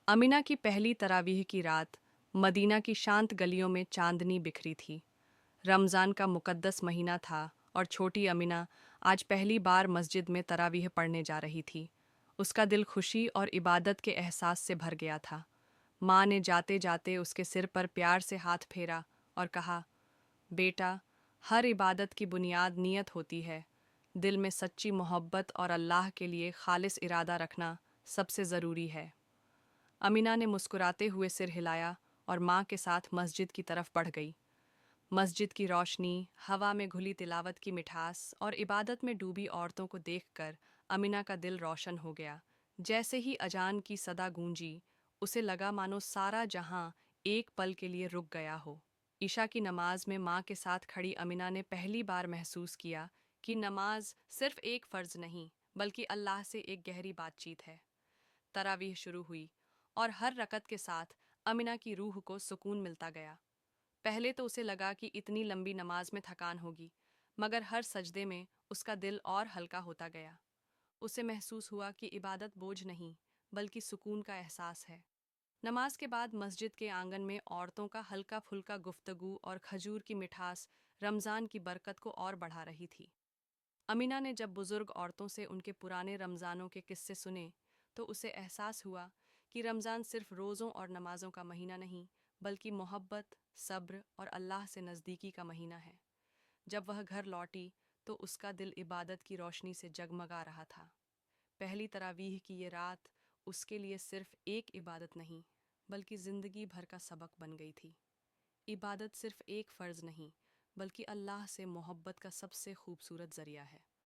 अमीना की पहली तरावीह की रात मदीना की शांत गलियों में चांदनी बिखरी थी। रमज़ान का मुकद्दस महीना था और छोटी अमीना आज पहली बार मस्जिद में तरावीह पढ़ने जा रही थी। उसका दिल खुशी और इबादत के एहसास से भर गया था। माँ ने जाते जाते उसके सिर पर प्यार से हाथ फेरा और कहा, बेटा, हर इबादत की बुनियाद नियत होती है। दिल में सच्ची मोहब्बत और अल्लाह के लिए खालिस इरादा रखना सबसे ज़रूरी है। अमीना ने मुस्कुराते हुए सिर हिलाया और माँ के साथ मस्जिद की तरफ बढ़ गई। मस्जिद की रोशनी, हवा में घुली तिलावत की मिठास और इबादत में डूबी औरतों को देखकर अमीना का दिल रोशन हो गया। जैसे ही अजान की सदा गूंजी, उसे लगा मानो सारा जहां एक पल के लिए रुक गया हो। ईशा की नमाज में माँ के साथ खड़ी अमीना ने पहली बार महसूस किया कि नमाज सिर्फ एक फ़र्ज नहीं, बल्कि अल्लाह से एक गहरी बातचीत है। तरावीह शुरू हुई और हर रकत के साथ अमीना की रूह को सुकून मिलता गया। पहले तो उसे लगा कि इतनी लंबी नमाज में थकान होगी, मगर हर सजदे में उसका दिल और हल्का होता गया। उसे महसूस हुआ कि इबादत बोझ नहीं, बल्कि सुकून का एहसास है। नमाज के बाद मस्जिद के आंगन में औरतों का हल्का फुल्का गुफ्तगू और खजूर की मिठास रमज़ान की बरकत को और बढ़ा रही थी। अमीना ने जब बुजुर्ग औरतों से उनके पुराने रमज़ानों के किस्से सुने, तो उसे एहसास हुआ कि रमज़ान सिर्फ रोज़ों और नमाज़ों का महीना नहीं, बल्कि मोहब्बत, सब्र और अल्लाह से नज़दीकी का महीना है। जब वह घर लौटी, तो उसका दिल इबादत की रोशनी से जगमगा रहा था। पहली तरावीह की ये रात उसके लिए सिर्फ एक इबादत नहीं, बल्कि ज़िंदगी भर का सबक बन गई थी। इबादत सिर्फ एक फ़र्ज़ नहीं, बल्कि अल्लाह से मोहब्बत का सबसे खूबसूरत ज़रिया है।